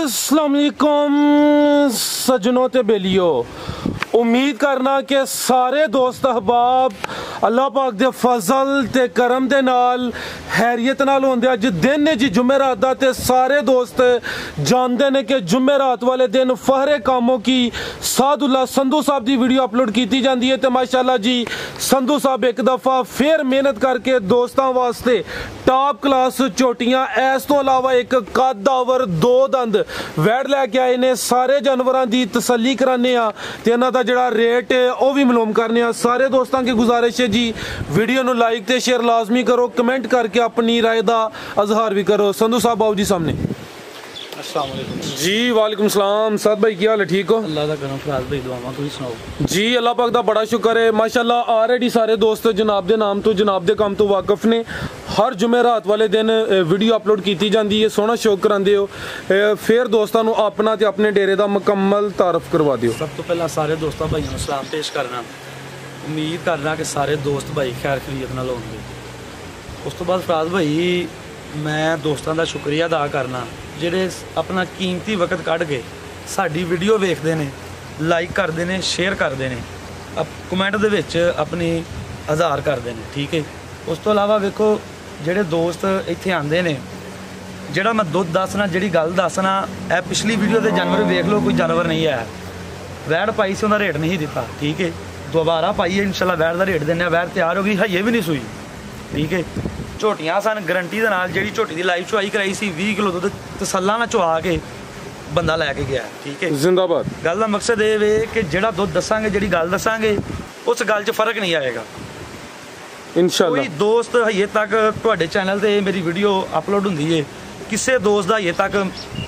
अस्सलाम वालेकुम सजनों ते बेलियो। उम्मीद करना कि सारे दोस्त अहबाब अल्लाह पाक दे फजल ते करम दे नाल हैरियत नाल होंदे। अज दिन है जी जुमेरात दा ते सारे दोस्त जानते हैं कि जुमेरात वाले दिन फहरे कामों की सादुल्ला संधू साहब की वीडियो अपलोड की जाती है। तो माशाल्लाह जी संधू साहब एक दफ़ा फिर मेहनत करके दोस्तों वास्ते टॉप क्लास झोटियां इस तो अलावा एक कद आवर दो दंद वैड़ लैके आए ने। सारे जानवरों की तसल्ली कराने ते इन्हां दा जिहड़ा रेट है वह भी मालूम करने। सारे दोस्तों की गुजारिश है जी वीडियो नूं लाइक ते शेयर लाजमी करो, कमेंट करके अपनी राय का इजहार भी करो। संधू साहब आओ जी सामने। अस्सलाम वालेकुम जी वालेकुम सलाम। साद भाई क्या हाल है, ठीक हो? अल्लाह दा करम फराज भाई दुआवां तुसीं सुनाओ। जी अल्लाह पाक दा बड़ा शुक्र है माशाल्लाह। ऑलरेडी सारे दोस्त जनाब दे नाम तो जनाब दे काम तो वाकफ ने। हर जुमेरात वाले दिन वीडियो अपलोड की जाती है, सोहना शौक करांदे हो। फिर दोस्तों नूं अपना ते अपने डेरे का मुकम्मल तारफ करवा दिओ। सब तो पहला सारे दोस्तों भाइयों नूं सलाम पेश करना। उम्मीद करना कि सारे दोस्त भाई खैर खैरियत नाल होणगे। उस तो बाद फराज भाई मैं दोस्तों का शुक्रिया अदा करना ਜਿਹੜੇ अपना कीमती वक्त ਕੱਢ के साडी वीडियो वेखते हैं, लाइक करते हैं, शेयर करते हैं, कमेंट दे विच अपनी इजहार करते हैं। ठीक है। उस तो अलावा वेखो ਜਿਹੜੇ दोस्त इत्थे आते हैं, ਜਿਹੜਾ मैं दुध दसना जी गल दसना ए पिछली वीडियो के जानवर वेख लो, कोई जानवर नहीं है। वैड़ पाई से उन्हें रेट नहीं दिता। ठीक है। दोबारा पाई है इंशाल्लाह वैड़ का रेट देने। वैड़ तैयार हो गई, हजे भी नहीं सूई। ठीक है। झोटियां सन गरंटी के नाल, जी झोटी की लाइव चुआई कराई सी 20 किलो दुध तसल्ला ना चुआ के बंदा लैके गया। ठीक है। जिंदाबाद। गल का मकसद ये वे कि जिहड़ा दुध दसांगे, जी गल दसांगे उस गल च फर्क नहीं आएगा इंशाल्लाह। कोई दोस्त हजे तक तुहाडे चैनल ते मेरी वीडियो अपलोड हुंदी है, किसी दोस्त का हजे तक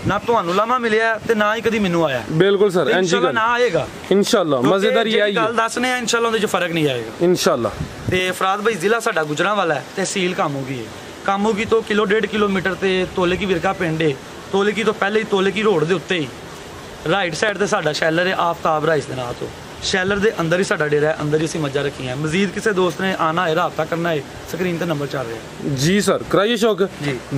ना तुहानू लामा मिलिया ते ना ही कदी मैनू आया। बिल्कुल सर, इंशाल्लाह ना आएगा इंशाल्लाह। मजेदार ये गल दसने इंशाल्लाह उहदे च फर्क नहीं आएगा इंशाल्लाह। ते फराद भाई जिला साडा गुजरांवाला है, तहसील कामोगी है। कामोगी तो किलो 1.5 किलोमीटर ते तोले की विरका पिंड है। तोले की तो पहले ही तोले की रोड के उत्ते ही राइट साइड ते साडा शैलर है आफ्ताब राइस के नाम तो। शैलर के अंदर ही साडा डेरा है, अंदर ही असीं मज्झां रखियां। मजीद किसी दोस्त ने आना है, राबता करना है, स्क्रीन ते नंबर चल रहा है। जी सर कराइए शौक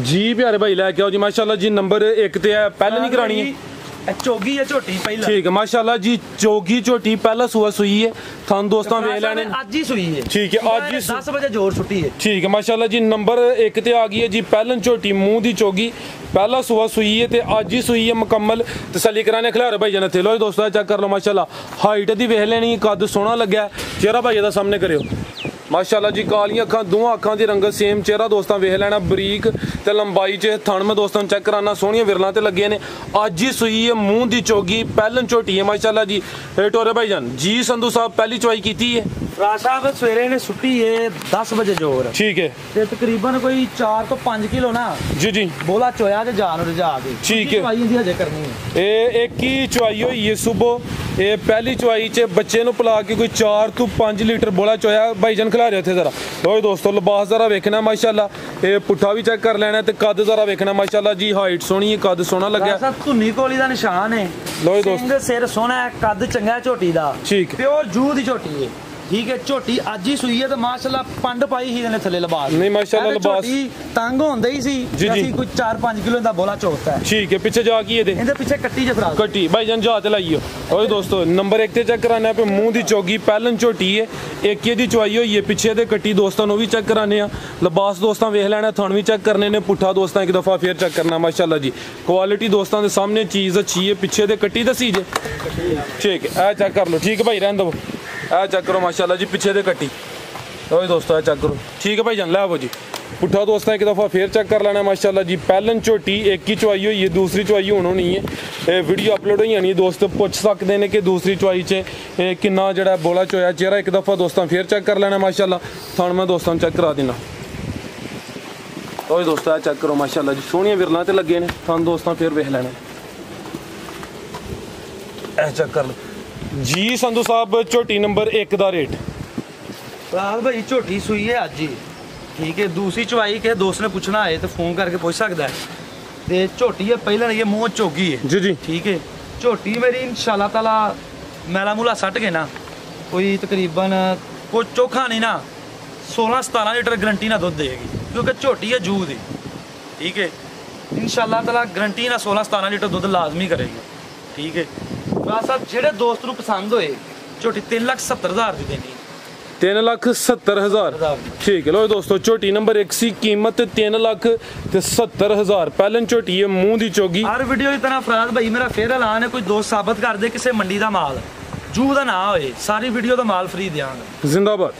जी प्यारे भाई लैके आओ जी। माशाल्लाह जी नंबर 1 ते है, पहले नहीं करानी है। चोगी है झोटी पहला। ठीक है माशाल्लाह जी चोगी झोटी पहला सुआ सुई है। थान दोस्तों वेख लैने आज ही सुई है। ठीक है। आज ही 10 बजे जोर छुट्टी है। ठीक है माशाल्लाह जी नंबर 1 ते आ गई है जी। पहलन झोटी मुंह दी चोगी पहला सुआ सुई है ते आज ही सुई है मुकम्मल। तसल्ली कराने खिलारे भाई जन थे लो दोस्तों चेक कर लो। माशाल्लाह हाइट दी वेख लैनी, कद सोहना लग्या। चेहरा भाई दा सामने करियो माशाल्लाह जी। कालियां अखां दोवां अखां दी रंगत सेम, चेहरा दोस्तों वेख लैना बरीक ते लंबाई च। थण में दोस्तों चेक कराना सोहनियां विरलां ते लगे ने। अज ही सुई है मुंह दी चोगी पहलन झोटी है माशाल्लाह जी। टोरे भाई जान जी संधू साहब पहली चवाई की है। राज साहब सवेरे ने छुट्टी है 10 बजे जोर। ठीक है। ते तकरीबन कोई 4 तो 5 किलो ना जी बोला चोया ते जान रजा दी। ठीक है। चवाई हजे करनी है। ए एक ही चवाई होई है सुबह। ये पहली चवाई च बच्चे नूं पिला के कोई 4 तो 5 लीटर बोला चोया। भाई जान खिला रहे थे जरा लो दोस्तों। लिबास जरा वेखना माशाल्लाह। ये पुट्ठा भी चेक कर लेना ते कद जरा वेखना माशाल्लाह जी। हाइट सोहनी है, कद सोहना लग्या। धुन्नी कोली दा निशान है। लो दोस्तों सिर सोहना है, कद चंगा झोटी दा। ठीक प्योर जूह दी झोटी है। ठीक है। झोटी अज ही सुई है तो माशाल्लाह पंड पाई ही ने थले लिबास नहीं माशाल्लाह लिबास तंग होंदे ही सी जी जी। कोई 4-5 किलो दा बोला चोकता है। ठीक है। पीछे जा की इहदे पीछे कट्टी जे फराज कट्टी भाई जान जा ते लाइयो। ओए दोस्तों नंबर 1 ते चेक कराना पे मुंह दी चोगी पहलन झोटी है। एक ही दी चवाई होई है, पीछे दे कट्टी दोस्तों नु भी चेक कराने आ। लिबास दोस्तों वेख लेना, थण भी चेक करने ने, पुट्ठा दोस्तों एक दफा फिर चेक करना माशाल्लाह जी। क्वालिटी दोस्तों दे सामने चीज़ अच्छी है। पीछे दे कट्टी दसी जे। ठीक है। ए चेक कर लो। ठीक है भाई रहन दो। ए चेक करो माशाल्लाह जी पीछे दे कट्टी। ओए दोस्तों ए चेक करो। ठीक है भाई जान लै जी। पुट्ठा दोस्तों एक दफ़ा फिर चेक कर लेना माशाल्लाह जी। पहलन झोटी एक ही चवाई हुई है, दूसरी चवाई होनी नहीं है। वीडियो अपलोड होई जानी है, दोस्त पुछ सकते हैं कि दूसरी चवाई च किन्ना जड़ा बोला चोया। चेहरा एक दफ़ा दोस्तों फिर चेक कर लेना माशाल्लाह। थण मैं दोस्तों चेक करा देना। ओए दोस्तों ए चेक करो माशाल्लाह जी सोहनियां विरलां ते लगे ने। थण दोस्तों फिर वेख लेना। ए चेक कर लो जी संधू साहब झोटी नंबर 1 का रेट। राज भाई झोटी सुई है अज ही। ठीक है। दूसरी चवाई के दोस्त ने पूछना है तो फोन करके पूछ सकता है। ते झोटी है पहले ये मुँह चोगी है जी जी। ठीक है। झोटी मेरी इंशाल्लाह ताला मैला मूला सट के ना कोई तकरीबन कोई चोखा नहीं ना 16-17 लीटर गारंटी ना दुध देगी, क्योंकि झोटी है जूह दी। ठीक है। ਇਨਸ਼ਾਅੱਲਾ ਤਾਲਾ ਗਰੰਟੀ ਨਾਲ 16-17 ਲੀਟਰ ਦੁੱਧ ਲਾਜ਼ਮੀ ਕਰੇਗੀ। ਠੀਕ ਹੈ ਭਰਾ ਸਾਹਿਬ, ਜਿਹੜੇ ਦੋਸਤ ਨੂੰ ਪਸੰਦ ਹੋਏ ਝੋਟੀ 3,70,000 ਦੀ ਦੇਣੀ। 3,70,000 ਠੀਕ ਹੈ। ਲੋ ਦੋਸਤੋ ਝੋਟੀ ਨੰਬਰ 1 ਸੀ, ਕੀਮਤ 3,70,000। ਪਹਿਲਨ ਝੋਟੀ ਹੈ, ਮੂੰਹ ਦੀ ਚੋਗੀ। ਹਰ ਵੀਡੀਓ ਦੀ ਤਰ੍ਹਾਂ ਫਰਾਜ਼ ਭਾਈ ਮੇਰਾ ਫੇਰ ਐਲਾਨ ਹੈ, ਕੋਈ ਦੋਸਤ ਸਾਬਤ ਕਰ ਦੇ ਕਿਸੇ ਮੰਡੀ ਦਾ ਮਾਲ ਜੂ ਦਾ ਨਾ ਹੋਏ, ਸਾਰੀ ਵੀਡੀਓ ਦਾ ਮਾਲ ਫ੍ਰੀ ਦਿਆਂਗੇ, ਜ਼ਿੰਦਾਬਾਦ।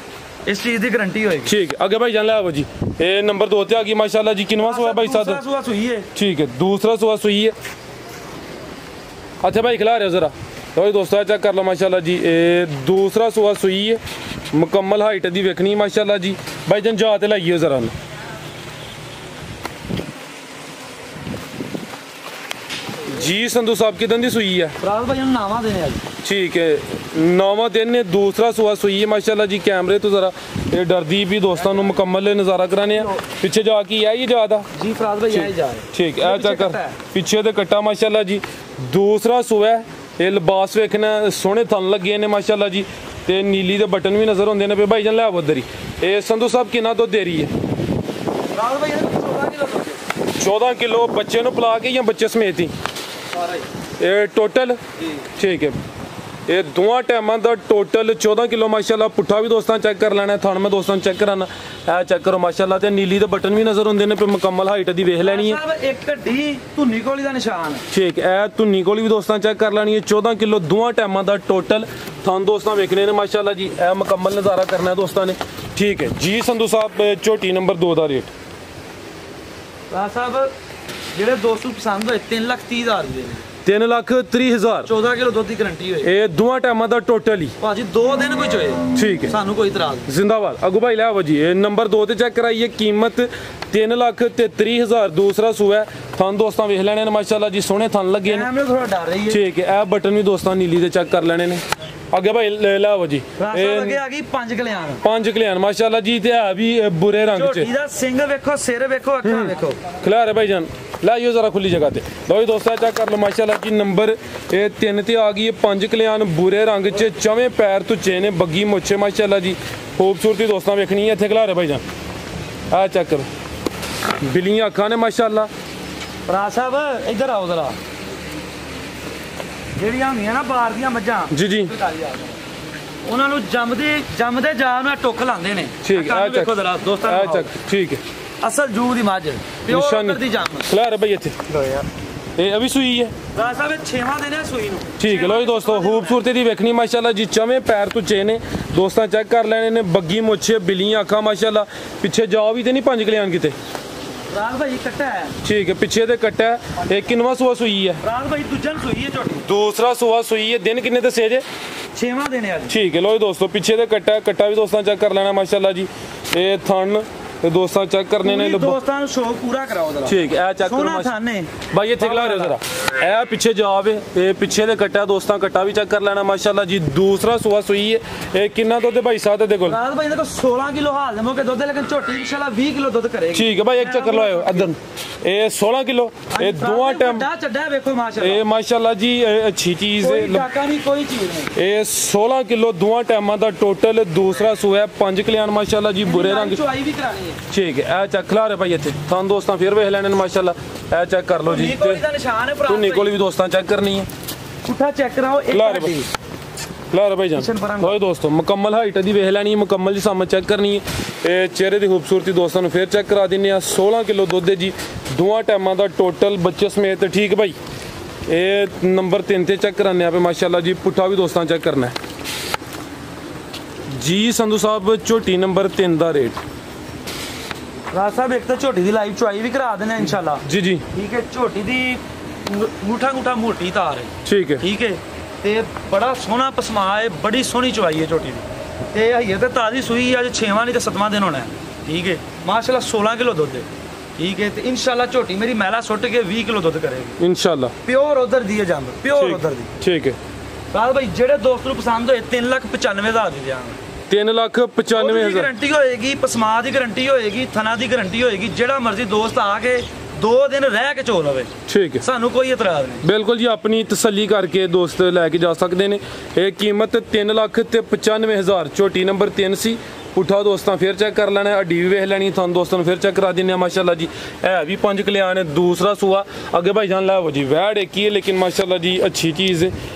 ਇਸ ਚੀਜ਼ ਦੀ ਗਾਰੰਟੀ ਹੋਏਗੀ। ठीक है, आगे भाई जान लो जी। ये नंबर 2 आ गई माशाल्लाह जी। किनवा सुआ भाई साहब? दूसरा सुआ सुई है। ठीक है, दूसरा सुआ सुई है। अच्छा भाई खिला रहे हो जरा तो दोस्तों चेक कर लो माशाल्लाह जी। ये दूसरा सुआ सुई है, मुकम्मल हाइट दी वेखनी माशाल्लाह जी। भाई जन जाते लाइए जरा जी। संधू साहब कितन दी सुई है? फराज भाई हम नावा देने आज। ठीक है, 9वां दिन ने दूसरा सुआ सुई है माशाल्लाह जी। कैमरे तो जरा ये डरदी भी दोस्तों को मुकम्मल नज़ारा कराने पीछे जाके है ये ज्यादा जी। फराज भाई यही जा रहे। ठीक है, चेक पीछे तो कट्टा माशाल्लाह जी। दूसरा सुआ है, ये लिबास वेखना सोहने थन लगे ने माशाल्लाह जी। ते नीली दे बटन भी नजर होंगे ने। भाई जान लिया उधर ही। ये संधू साहब कितना दुध दे रही है? फराज भाई 14 किलो। 14 किलो बच्चे नु पिला के या बच्चे समेत ही? ये टोटल ठीक है। ये दोवां टाइमां दा टोटल 14 किलो माशाल्लाह। पुट्ठा भी दोस्तों चेक कर लेना, थान में दोस्तों चेक कराना। ए चेक करो माशाल्लाह। ते नीली दे बटन भी नजर होंदे ने पे मुकम्मल हाइट दी वेख लेनी है। एक ढी धुन्नी कोली दा निशान ठीक है। ए धुन्नी कोली भी दोस्तों चेक कर लेनी है। 14 किलो दोवां टाइमां दा टोटल थान दोस्तों वेखने ने माशाल्लाह जी। ए मुकम्मल नज़ारा करना है दोस्तों ने। ठीक है जी। संधू साहब झोटी नंबर 2 दा रेट? साहब ਜਿਹੜੇ ਦੋਸਤ ਨੂੰ ਪਸੰਦ ਹੋਏ 3,30,000 ਦੇ 3,30,000। 14 ਕਿਲੋ ਦੁੱਧ ਦੀ ਗਾਰੰਟੀ ਹੋਏ। ਇਹ ਦੋਵਾਂ ਟਾਈਮਾਂ ਦਾ ਟੋਟਲ ਹੀ ਭਾਜੀ 2 ਦਿਨ ਕੋਈ ਚੋਏ। ਠੀਕ ਹੈ, ਸਾਨੂੰ ਕੋਈ ਇਤਰਾਜ਼ ਨਹੀਂ। ਜ਼ਿੰਦਾਬਾਦ। ਅਗੂ ਭਾਈ ਲੈ ਆਵੋ ਜੀ। ਇਹ ਨੰਬਰ 2 ਤੇ ਚੈੱਕ ਕਰਾਈਏ। ਕੀਮਤ 3,33,000। दूसरा सुआ थन दोस्तों वेख लेने ने माशाल्लाह जी। सोहने थन लगे ने। थोड़ा डर रही है। ठीक है। ए बटन भी दोस्तों नीली दे चेक कर लेने ने। आगे भाई ले आओ जी। आगे आ गई 5 कल्याण। 5 कल्याण माशाल्लाह जी। ते है भी बुरे रंग च। झोटी दा सिंग वेखो, सिर वेखो, अखां वेखो। खिला रहे भाई जान। लाइयो जरा खुली जगह ते। लो जी दोस्तों चेक कर लो माशाल्लाह जी। नंबर 3 ते आ गई 5 कल्याण बुरे रंग च। चवें पैर तुचे ने, बग्गी मुच्छे माशाल्लाह जी। खूबसूरती दोस्तों वेखनी है। इत्थे खिला रहे भाई जान। आ चेक करो, बिलियां अखां ने माशाल्लाह। भरा साहब इधर आओ जरा। ਜਿਹੜੀਆਂ ਹੁੰਦੀਆਂ ਨਾ ਬਾਹਰ ਦੀਆਂ ਮੱਝਾਂ जी जी। ਉਹਨਾਂ ਨੂੰ ਜੰਮਦੇ ਜਾਨ ਨੂੰ ਟੁੱਕ ਲਾਉਂਦੇ ਨੇ। ठीक है। ਵੇਖੋ ਜ਼ਰਾ ਦੋਸਤਾਂ आ चेक ठीक है। ਅਸਲ ਜੂ ਦੀ ਮੱਝ ਪਿਓਰ निशानी ਦੀ ਜੰਮ। खिला रहे भाई इत्थे। ਲੋ ਯਾਰ ये अभी सुई है। ਭਰਾ ਸਾਹਿਬ ਇਹ 6ਵਾਂ ਦਿਨ ਹੈ ਸੂਈ ਨੂੰ। ठीक है। लो जी दोस्तों खूबसूरती दी वेखनी माशाल्लाह जी। चवें पैर तो चेने दोस्तों चेक कर लेने ने। बग्गी मुच्छे, बिलियां अखां माशाल्लाह। पीछे जाओ भी तो नहीं 5 कल्याण किते? ਰਾਜ ਭਾਈ ਕੱਟਾ ਹੈ। ठीक है, पीछे ते कट्टा है। ये किनवा सुआ सुई है? ਰਾਜ ਭਾਈ ਦੂਜਾ ਸੂਈ ਹੈ ਝੋਟੀ। दूसरा सुआ सुई है। दिन किन्ने ते सेजे? 6ਵਾਂ ਦਿਨ ਹੈ ਅੱਜ। ठीक है। लो जी दोस्तों पीछे ते कट्टा है। कट्टा भी दोस्तों चेक कर लेना माशाल्लाह जी। ये थन ਤੇ ਦੋਸਤਾਂ ਚੈੱਕ ਕਰਨੇ ਨੇ। ਦੋਸਤਾਂ ਨੂੰ ਸ਼ੌਕ ਪੂਰਾ ਕਰਾਓ ਜਰਾ। ਠੀਕ ਹੈ। ਇਹ ਚੈੱਕ ਕਰੋ ਭਾਈ। ਇੱਥੇ ਖਿਲਾ ਰਹੇ ਜਰਾ। ਇਹ ਪਿੱਛੇ ਜਾਵੇ। ਇਹ ਪਿੱਛੇ ਦੇ ਕੱਟਾ ਦੋਸਤਾਂ ਕੱਟਾ ਵੀ ਚੈੱਕ ਕਰ ਲੈਣਾ ਮਾਸ਼ਾਅੱਲਾ ਜੀ। ਦੂਸਰਾ ਸੁਆ ਸੂਈ ਹੈ। ਇਹ ਕਿੰਨਾ ਦੁੱਧ ਭਾਈ ਸਾਹਿਬ ਦੇ ਕੋਲ? ਰਾਤ ਭਾਈ ਦੇ ਕੋਲ 16 ਕਿਲੋ ਹਾਲ ਦੇ ਮੌਕੇ ਦੁੱਧ, ਲੇਕਿਨ ਝੋਟੀ ਇਨਸ਼ਾਅੱਲਾ 20 ਕਿਲੋ ਦੁੱਧ ਕਰੇਗੀ। ਠੀਕ ਹੈ ਭਾਈ। ਇੱਕ ਚੱਕਰ ਲਾਓ ਅਦਨ। ਇਹ 16 ਕਿਲੋ। ਇਹ ਦੋਵਾਂ ਟਾਈਮ ਚੱਡਾ ਵੇਖੋ ਮਾਸ਼ਾਅੱਲਾ। ਇਹ ਮਾਸ਼ਾਅੱਲਾ ਜੀ ਅੱਛੀ ਚੀਜ਼ ਹੈ। ਕੋਈ ਕਾਕਾ ਨਹੀਂ, ਕੋਈ ਚੀਜ਼ ਨਹੀਂ। ਇਹ 16 ਕਿਲੋ ਦੋਵਾਂ ਟਾਈਮਾਂ ਦਾ ਟੋਟਲ। ਦੂਸਰਾ ਸੁਆ 5 ਕਲਿਆਣ ਮਾਸ਼ਾਅੱਲਾ ਜੀ। ਬੁਰੇ ਰੰਗ ਚੁਆਈ ਵੀ ਕਰਾਣੀ ਹੈ। ਠੀਕ ਹੈ। ਇਹ ਚੈੱਕ ਖਿਲਾ ਰਹੇ ਭਾਈ ਇੱਥੇ। ਤੁਹਾਨੂੰ ਦੋਸਤਾਂ ਫਿਰ ਵੇਖ ਲੈਣੇ ਨੇ ਮਾਸ਼ਾਅੱਲਾ। ਇਹ ਚੈੱਕ ਕਰ ਲਓ ਜੀ। ਦਾ ਨਿਸ਼ਾਨ ਹੈ ਭਰਾ। ਤੂੰ ਨਿਕੋਲ ਵੀ ਦੋਸਤਾਂ ਚੈੱਕ ਕਰਨੀ ਹੈ। ਪੁੱਠਾ ਚੈੱਕ ਕਰਾਓ। ਖਿਲਾ ਰਹੇ ਭਾਈ। खिला रहे भाई जान। लो दोस्तों मुकम्मल हाइट दी वेख लैनी है, मुकम्मल जी सामने चेक करनी है। चेहरे की खूबसूरती दोस्तों फिर चेक करा दें। 16 किलो दुध है जी। दोवां टाइमां दा टोटल बच्चे समेत। ठीक भाई। ये नंबर 3 ते चेक कराने पे माशाल्लाह जी। पुट्ठा भी दोस्तों चेक करना है जी। संधू साहब झोटी नंबर 3 दा रेट? राज साहब एक तो झोटी दी लाइव चुआई भी करा देना इंशाल्लाह। जी जी। ठीक है। झोटी दी अंगूठा मोटी तार है। ठीक है। ठीक है। ਤੇ ਬੜਾ ਸੋਹਣਾ ਪਸਮਾ ਹੈ, ਬੜੀ ਸੋਹਣੀ ਚਵਾਈ ਹੈ ਝੋਟੀ ਦੀ। ਤੇ ਹਈਏ ਤੇ ਤਾਜ਼ੀ ਸੂਈ ਅੱਜ 6ਵਾਂ ਨਹੀਂ ਤੇ 7ਵਾਂ ਦਿਨ ਹੋਣਾ ਹੈ। ਠੀਕ ਹੈ। ਮਾਸ਼ਾਅੱਲਾ 16 ਕਿਲੋ ਦੁੱਧ ਹੈ। ਠੀਕ ਹੈ। ਤੇ ਇਨਸ਼ਾਅੱਲਾ ਝੋਟੀ ਮੇਰੀ ਮੈਲਾ ਸੁੱਟ ਕੇ 20 ਕਿਲੋ ਦੁੱਧ ਕਰੇਗੀ ਇਨਸ਼ਾਅੱਲਾ। ਪਿਓਰ ਉਧਰ ਦੀ ਹੈ ਜੰਮ, ਪਿਓਰ ਉਧਰ ਦੀ। ਠੀਕ ਹੈ। ਰਾਜ ਭਾਈ ਜਿਹੜੇ ਦੋਸਤ ਨੂੰ ਪਸੰਦ ਹੋਏ 3,95,000 ਦੀ ਦਿਆਂਗੇ। 3,95,000 ਗਾਰੰਟੀ ਹੋਏਗੀ, ਪਸਮਾ ਦੀ ਗਾਰੰਟੀ ਹੋਏਗੀ, ਥਣਾ ਦੀ ਗਾਰੰਟੀ ਹੋਏਗੀ। ਜਿਹੜਾ ਮਰਜ਼ੀ ਦੋਸਤ ਆ ਕੇ 2 दिन रह के चो लवे। ठीक है। सानू कोई इतराज नहीं। बिल्कुल जी। अपनी तसल्ली करके दोस्त लैके जा सकते हैं। ये कीमत 3,95,000 झोटी नंबर 3 सी। ਪੁੱਠਾ ਦੋਸਤਾਂ ਫਿਰ ਚੈੱਕ ਕਰ ਲੈਣਾ, ਹੱਡੀ ਵੀ ਵੇਖ ਲੈਣੀ, ਤੁਹਾਨੂੰ ਦੋਸਤਾਂ ਨੂੰ ਫਿਰ ਚੈੱਕ ਕਰਾ ਦਿੰਦੇ ਆ ਮਾਸ਼ਾਅੱਲਾ ਜੀ। ਹੈ ਵੀ 5 ਕਲਿਆਣ ਹੈ, ਦੂਸਰਾ ਸੂਆ ਅੱਗੇ ਭਾਈ ਜਾਨ ਲੈ ਜੀ। ਵੈੜ ਇੱਕ ਹੀ ਹੈ ਲੇਕਿन ਮਾਸ਼ਾਅੱਲਾ ਜੀ ਅੱਛੀ ਚੀਜ਼ ਹੈ।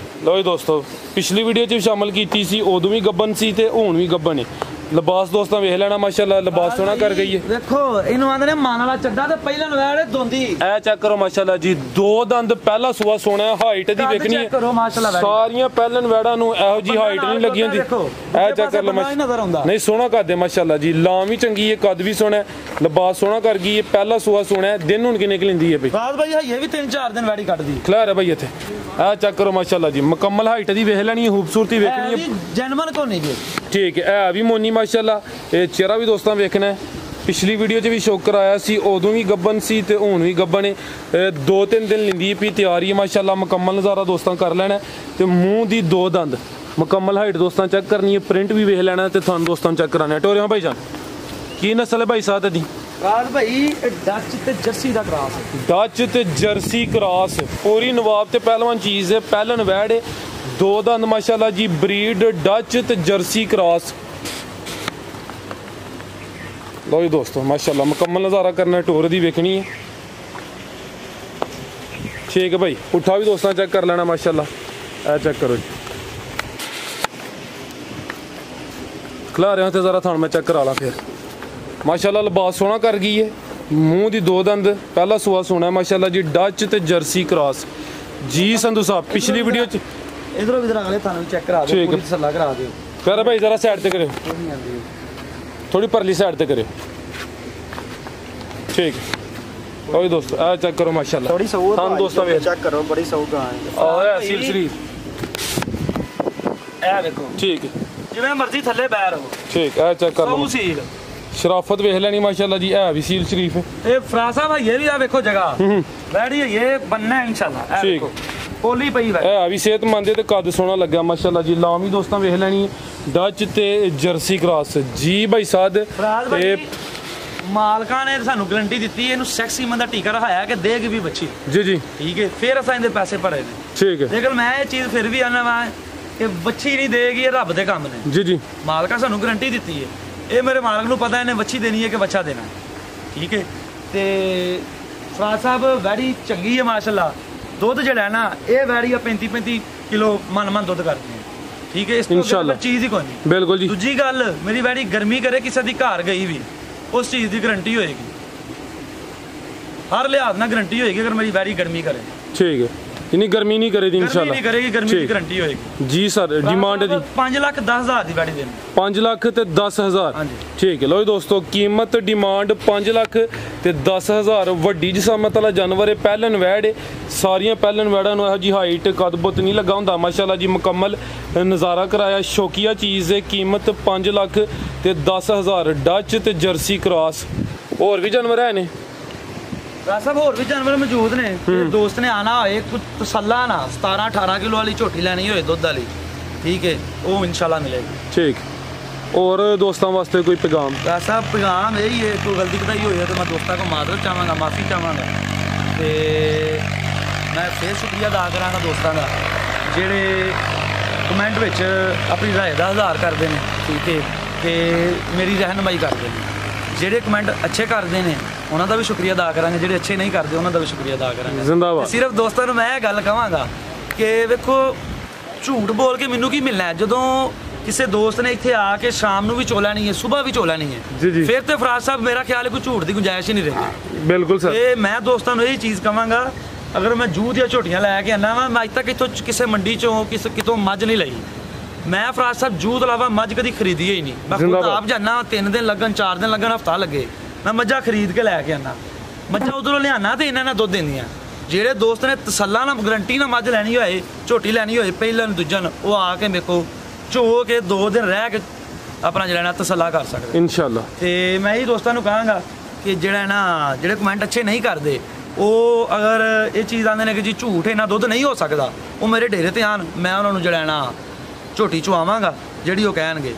ਲਓ ਜੀ ਦੋਸਤੋ, ਪਿਛਲੀ ਵੀਡੀਓ 'ਚ ਵੀ ਸ਼ਾਮਲ ਕੀਤੀ ਸੀ, ਉਦੋਂ ਵੀ ਗੱਬਨ ਸੀ ਤੇ ਹੁਣ ਵੀ ਗੱਬਨ ਹੈ। ਲਿਬਾਸ ਦੋਸਤਾਂ ਵੇਖ ਲੈਣਾ ਮਾਸ਼ਾਅੱਲਾ, ਲਿਬਾਸ ਸੋਹਣਾ ਕਰ ਗਈ ਹੈ। ਦੇਖੋ ਇਹਨੂੰ ਆਂਦੇ ਨੇ ਮਾਨ ਵਾਲਾ ਚੱਡਾ ਤੇ ਪਹਿਲਾਂ ਵੈੜ ਦੋਂਦੀ। ਇਹ ਚੈੱਕ ਕਰੋ ਮਾਸ਼ਾਅੱਲਾ ਜੀ, 2 ਦੰਦ, ਪਹਿਲਾ ਸੂਆ ਸੋਹਣਾ ਹੈ, ਹਾਈਟ ਦੀ ਵੇਖਣੀ ਹੈ ਸਾਰੀਆਂ ਪਹਿਲਨ ਵੈੜਾਂ ਨੂੰ ਇਹੋ ਜੀ ਹਾਈਟ ਨਹੀਂ ਲੱਗੀ ਹੁੰਦੀ। ਇਹ ਚੈੱਕ ਕਰ ਲਓ ਨਹੀਂ ਸੋਹਣਾ ਕਰਦੇ ਮਾਸ਼ਾਅੱਲਾ ਜੀ, ਲਾਂ ਵੀ ਚੰਗੀ ਹੈ, ਕੱਦ ਵੀ ਸੋਹਣਾ ਹੈ, ਲਿਬਾਸ ਸੋਹਣਾ ਕਰ ਗਈ ਹੈ, ਪਹਿਲਾ ਸੂਆ ਸੋਹਣਾ ਹੈ। ਦਿਨ ਹੁਣ ਕਿੰਨੇ ਲੈਂਦੀ ਹੈ ਬਈ? ਬਾਦ ਭਾਈ ਹਈਏ ਵੀ 3-4 ਦਿਨ ਵੈੜੀ ਕੱਢਦੀ ਖਲਾਰ ਹੈ ਬਈ ਇੱਥੇ। ਇਹ ਚੈੱਕ ਕਰੋ ਮਾਸ਼ਾਅੱਲਾ ਜੀ, ਮੁਕੰਮਲ ਹਾਈਟ ਦੀ ਵੇਖ ਲੈਣੀ ਹੈ, ਖੂਬਸੂਰਤੀ ਵੇਖਣੀ ਹੈ, ਜਨਮਨ ਕੋ ਨਹੀਂ ਜੀ। ਠੀਕ ਹੈ, ਇਹ ਵੀ ਮੋਨੀ ਮਾਸ਼ਾਅੱਲਾ। ਇਹ ਚਿਹਰਾ ਵੀ ਦੋਸਤਾਂ ਵੇਖਣਾ ਹੈ, ਪਿਛਲੀ ਵੀਡੀਓ 'ਚ ਵੀ ਸ਼ੌਕ ਕਰਾਇਆ ਸੀ, ਉਦੋਂ ਵੀ ਗੱਬਨ ਸੀ ਤੇ ਹੁਣ ਵੀ ਗੱਬਨ ਹੈ। 2-3 ਦਿਨ ਲੈਂਦੀ ਪਈ, ਤਿਆਰੀ ਹੈ ਮਾਸ਼ਾਅੱਲਾ। ਮੁਕੰਮਲ ਨਜ਼ਾਰਾ ਦੋਸਤਾਂ ਕਰ ਲੈਣਾ ਤੇ ਮੂੰਹ ਦੀ 2 ਦੰਦ, ਮੁਕੰਮਲ ਹਾਈਟ ਦੋਸਤਾਂ ਚੈੱਕ ਕਰਨੀ ਹੈ, ਪ੍ਰਿੰਟ ਵੀ ਵੇਖ ਲੈਣਾ ਤੇ ਤੁਹਾਨੂੰ ਦੋਸਤਾਂ ਨੂੰ ਚੈੱਕ ਕਰਾਣਾ। ਟੋਰਿਆਂ ਭਾਈ ਜਾਨ ਕੀ ਨਸਲ ਹੈ ਭਾਈ ਸਾਹਿਬ ਦੀ? ਰਾਜ ਭਾਈ ਡੱਚ ਤੇ ਜਰਸੀ ਦਾ ਕ੍ਰਾਸ ਹੈ। ਡੱਚ ਤੇ ਜਰਸੀ ਕ੍ਰਾਸ, ਪੂਰੀ ਨਵਾਬ ਤੇ ਪਹਿਲਵਾਨ ਚੀਜ਼ ਹੈ, ਪਹਿਲਨ ਵੈੜ ਹੈ, 2 ਦੰਦ ਮਾਸ਼ਾਅੱਲਾ ਜੀ, ਬਰੀਡ ਡੱਚ ਤੇ ਜਰਸੀ ਕ੍ਰਾਸ। ਲਓ ਜੀ ਦੋਸਤੋ ਮਾਸ਼ਾਅੱਲਾ ਮੁਕੰਮਲ ਨਜ਼ਾਰਾ ਕਰਨਾ, ਟੋਰ ਦੀ ਵੇਖਣੀ ਹੈ। ਠੀਕ ਹੈ ਭਾਈ, ਪੁੱਠਾ ਵੀ ਦੋਸਤਾਂ ਚੈੱਕ ਕਰ ਲੈਣਾ ਮਾਸ਼ਾਅੱਲਾ। ਇਹ ਚੈੱਕ ਕਰੋ ਜੀ, ਖਿਲਾ ਰਿਹਾ ਤੇ ਜ਼ਰਾ ਥਾਣ ਮੈਂ ਚੈੱਕ ਕਰਾ ਲਾ ਫਿਰ। ਮਾਸ਼ਾਅੱਲਾ ਲਿਬਾਸ ਸੋਹਣਾ ਕਰ ਗਈ ਹੈ, ਮੂੰਹ ਦੀ 2 ਦੰਦ, ਪਹਿਲਾ ਸੂਆ ਸੋਹਣਾ ਮਾਸ਼ਾਅੱਲਾ ਜੀ, ਡੱਚ ਤੇ ਜਰਸੀ ਕ੍ਰਾਸ ਜੀ। ਸੰਧੂ ਸਾਹਿਬ ਪਿਛਲੀ ਵੀਡੀਓ 'ਚ ਇਧਰੋਂ ਵੀ ਆਲੇ ਤੁਹਾਨੂੰ ਚੈੱਕ ਕਰਾ ਦਿਓ, ਪੂਰੀ ਤਸੱਲਾ ਕਰਾ ਦਿਓ। ਕਰ ਭਾਈ ਜ਼ਰਾ ਸਾਈਡ ਤੇ ਕਰਿਓ, ਥੋੜੀ ਪਰਲੀ ਸਾਈਡ ਤੇ ਕਰਿਓ। ਠੀਕ ਓਏ ਦੋਸਤੋ ਆ ਚੈੱਕ ਕਰੋ ਮਾਸ਼ਾਅੱਲਾ, ਥੋੜੀ ਸਹੂਲਤ ਤੁਹਾਨੂੰ ਦੋਸਤਾਂ ਵੇਖ ਚੈੱਕ ਕਰੋ, ਬੜੀ ਸਹੂਲਤ ਹੈ। ਆਹ ਸਿਲਸਿਲੀ ਇਹ ਦੇਖੋ, ਠੀਕ ਹੈ, ਜਿਵੇਂ ਮਰਜ਼ੀ ਥੱਲੇ ਬੈਰ ਹੋ। ਠੀਕ ਆ ਚੈੱਕ ਕਰ ਲਓ, ਸੀਲ ਸ਼ਰਾਫਤ ਵੇਖ ਲੈਣੀ ਮਾਸ਼ਾਅੱਲਾ ਜੀ। ਇਹ ਵੀ ਸੀਲ ਸ਼ਰੀਫ ਹੈ। ਇਹ ਫਰਾਸਾ ਭਾਈ ਇਹ ਵੀ ਆ ਵੇਖੋ ਜਗ੍ਹਾ ਬੈੜੀ ਹੈ, ਇਹ ਬੰਨਾ ਹੈ ਇਨਸ਼ਾਅੱਲਾ। ਇਹ ਦੇਖੋ ਪੋਲੀ ਪਈ ਵਾ, ਇਹ ਵੀ ਸਿਹਤਮੰਦ ਹੈ ਤੇ ਕੱਦ ਸੋਹਣਾ ਲੱਗਾ ਮਾਸ਼ਾਅੱਲਾ ਜੀ। ਲਾਂ ਵੀ ਦੋਸਤਾਂ ਵੇਖ ਲੈਣੀ ਹੈ, ਡੱਚ ਤੇ ਜਰਸੀ ਕ੍ਰਾਸ ਜੀ ਭਾਈ ਸਾਹਿਬ। ਤੇ ਮਾਲਕਾਂ ਨੇ ਸਾਨੂੰ ਗਰੰਟੀ ਦਿੱਤੀ, ਇਹਨੂੰ ਸੈਕਸੀ ਮੰਦਾ ਟੀਕਾ ਰਖਾਇਆ ਕਿ ਦੇਗੀ ਵੀ ਬੱਚੀ ਜੀ ਜੀ। ਠੀਕ ਹੈ, ਫਿਰ ਅਸਾਂ ਇਹਦੇ ਪੈਸੇ ਭਰੇ ਨੇ। ਠੀਕ ਹੈ, ਲੇਕਿਨ ਮੈਂ ਇਹ ਚੀਜ਼ ਫਿਰ ਵੀ ਆਨਾ ਵਾ ਕਿ ਬੱਚੀ ਨਹੀਂ ਦੇਗੀ, ਇਹ ਰੱਬ ਦੇ ਕੰਮ ਨੇ ਜੀ ਜੀ। ਮਾਲਕਾਂ ਸਾਨੂੰ ਗਰੰਟੀ ਦਿੱਤੀ ਹੈ, ਇਹ ਮੇਰੇ ਮਾਲਕ ਨੂੰ ਪਤਾ ਇਹਨੇ ਬੱਚੀ ਦੇਣੀ ਹੈ ਕਿ ਬੱਚਾ ਦੇਣਾ। ਠੀਕ ਹੈ, ਤੇ ਫਰਾਜ ਸਾਹਿਬ ਵੈੜੀ ਚੰਗੀ ਹੈ ਮਾਸ਼ਾਅੱਲਾ। ਦੁੱਧ ਜਿਹੜਾ ਨਾ ਇਹ ਵੈੜੀ 35-35 ਕਿਲੋ ਮਨ ਦੁੱਧ ਕਰਦੀ ਹੈ। ਠੀਕ ਹੈ, ਇਸ ਤੋਂ ਇਨਸ਼ਾਅੱਲਾ ਚੀਜ਼ ਹੀ ਕੋਈ ਨਹੀਂ। ਬਿਲਕੁਲ ਜੀ। ਦੂਜੀ ਗੱਲ, ਮੇਰੀ ਵੈੜੀ ਗਰਮੀ ਕਰੇ ਕਿਸੇ ਦੀ ਘਰ ਗਈ ਵੀ, ਉਸ ਚੀਜ਼ ਦੀ ਗਰੰਟੀ ਹੋਏਗੀ, ਹਰ ਲਿਹਾਜ਼ ਨਾਲ ਗਰੰਟੀ ਹੋਏਗੀ ਅਗਰ ਮੇਰੀ ਵੈੜੀ ਗਰਮੀ ਕਰੇ। ਠੀਕ ਹੈ, ਇਨੀ ਗਰਮੀ ਨਹੀਂ ਕਰੇਗੀ ਇਨਸ਼ਾਅੱਲਾ, ਨਹੀਂ ਕਰੇਗੀ, ਗਰਮੀ ਦੀ ਗਰੰਟੀ ਹੋਏਗੀ ਜੀ ਸਰ। ਡਿਮਾਂਡ ਦੀ 5,10,000 ਦੀ ਵੈੜੀ ਦੇਣੀ, 5 ਲੱਖ ਤੇ 10,000। ਹਾਂਜੀ ਠੀਕ ਹੈ। ਲੋ ਦੋਸਤੋ, ਕੀਮਤ ਡਿਮਾਂਡ 5 ਲੱਖ ਤੇ 10,000। ਵੱਡੀ ਜਿਸਮਤ ਵਾਲਾ ਜਾਨਵਰ ਹੈ, ਪਹਿਲਨ ਵੈੜ ਹੈ। ਸਾਰੀਆਂ ਪਹਿਲਨ ਵੈੜਾਂ ਨੂੰ ਇਹੋ ਜੀ ਹਾਈਟ ਕੱਦ ਬੁੱਤ ਨਹੀਂ ਲੱਗਾ ਹੁੰਦਾ ਮਾਸ਼ਾਅੱਲਾ ਜੀ। ਮੁਕੰਮਲ ਨਜ਼ਾਰਾ ਕਰਾਇਆ, ਸ਼ੌਕੀਆ ਚੀਜ਼ ਹੈ। ਕੀਮਤ 5 ਲੱਖ ਤੇ 10,000। ਡੱਚ ਤੇ ਜਰਸੀ ਕ੍ਰਾਸ। ਹੋਰ ਵੀ ਜਾਨਵਰ ਹੈ ਨੇ ਸਾਹਿਬ, ਹੋਰ ਵੀ ਜਾਨਵਰ ਮੌਜੂਦ ਨੇ। ਦੋਸਤ ਨੇ ਆਣਾ ਹੋਏ, ਕੁਝ ਤਸੱਲਾ ਨਾ 17-18 ਕਿਲੋ ਵਾਲੀ ਝੋਟੀ ਲੈਣੀ ਹੋਏ ਦੁੱਧ ਵਾਲੀ, ਠੀਕ ਹੈ, ਉਹ ਇਨਸ਼ਾਅੱਲਾ ਮਿਲੇਗੀ। ਠੀਕ। और दोस्तों वास्ते कोई पैगाम? ऐसा पैगाम यही है, कोई गलती कटाई हुई है तो मैं दोस्तों को माजरत चाहांगा, माफ़ी चाहांगा। तो मैं फिर शुक्रिया अदा करांगा दोस्तों का जेड़े कमेंट विच अपनी राय का इजहार करते हैं, ठीक है, कि मेरी रहनुमाई करते हैं। जेड़े कमेंट अच्छे करते हैं उन्हों का भी शुक्रिया अदा करांगे, जेड़े अच्छे नहीं करते उन्हों का भी शुक्रिया अदा करांगे। जिंदाबाद। सिर्फ दोस्तों को मैं गल कहांगा कि वेखो झूठ बोल के मैनू की मिलना है, जदों किसी दोस्त ने इत्थे आके शाम नू भी चो लैनी है, सुबह भी चो लैनी है, फिर तो फराज साहब मेरा ख्याल है कोई झूठ की गुंजाइश ही नहीं रही। बिल्कुल सर। ये मैं दोस्तों को यही चीज़ कहांगा, अगर मैं जूत या झोटियां लैके आना वा, मैं अज तक इतों किसी मंडी चों कितों मझ नहीं लई। मैं फराज साहब जूत अलावा मझ कभी खरीदी ही नहीं। मैं खुद आप जाना, 3 दिन लगन 4 दिन लगन हफ्ता लगे, मैं मझा खरीद के लैके आना। मझा उधरों लियाना तो इन्होंने दुध देंदियां। जेड़े दोस्त ने तसल्ला ना गारंटी ना मझ लैनी होए, झोटी लैनी होए, पहलन दूजन वो आके मेरे को चो के 2 दिन रह के अपना जो तसल्ला कर सकते इंशाअल्लाह। तो मैं ही दोस्तों को कहांगा कि जेड़ा ना जेड़े कमेंट अच्छे नहीं करते, वो अगर ये चीज़ आते हैं कि जी झूठ इन्ना दुध नहीं हो सकता, वो मेरे डेरे ते आन, मैं उन्होंने जड़ा ना झोटी चुआवांगा जेड़ी वो कहणगे,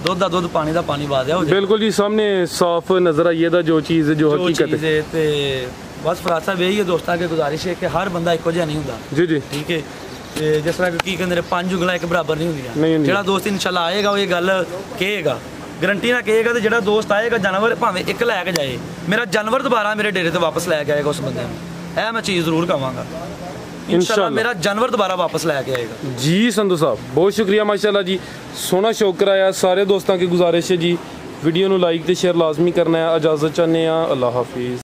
दुध का दुध, पानी का पानी वादिया हो जाए। बिल्कुल जी, सामने साफ नजर आइएगा जो चीज़ जो हकीकत है। ते बस फराज साहब यही है दोस्तों की गुजारिश है कि हर बंदा इको जिहा नहीं होंदा। जी जी, ठीक है। जिस तरह की कहते हैं 5 उंगलां एक बराबर नहीं होंदियां। जेड़ा दोस्त इंशाअल्लाह आएगा वो ये गल कहेगा ਗਰੰਟੀ ਨਾਲ ਕਹੇਗਾ ਤੇ ਜਿਹੜਾ ਦੋਸਤ ਆਏਗਾ ਜਾਨਵਰ ਭਾਵੇਂ ਇੱਕ ਲੈ ਕੇ ਜਾਏ, ਮੇਰਾ ਜਾਨਵਰ ਦੁਬਾਰਾ ਮੇਰੇ ਡੇਰੇ ਤੇ ਵਾਪਸ ਲੈ ਕੇ ਆਏਗਾ ਉਸ ਬੰਦੇ ਨੂੰ। ਇਹ ਮੈਂ ਚੀਜ਼ ਜ਼ਰੂਰ ਕਵਾਂਗਾ, ਇਨਸ਼ਾਅੱਲਾ ਮੇਰਾ ਜਾਨਵਰ ਦੁਬਾਰਾ ਵਾਪਸ ਲੈ ਕੇ ਆਏਗਾ। जी संधू साहब बहुत शुक्रिया माशाल्लाह जी, सोना शौक कराया। सारे दोस्तों की गुजारिश है जी वीडियो ਨੂੰ ਲਾਈਕ ਤੇ ਸ਼ੇਅਰ ਲਾਜ਼ਮੀ ਕਰਨਾ ਹੈ। इजाज़त चाहते हैं, अल्लाह हाफिज़।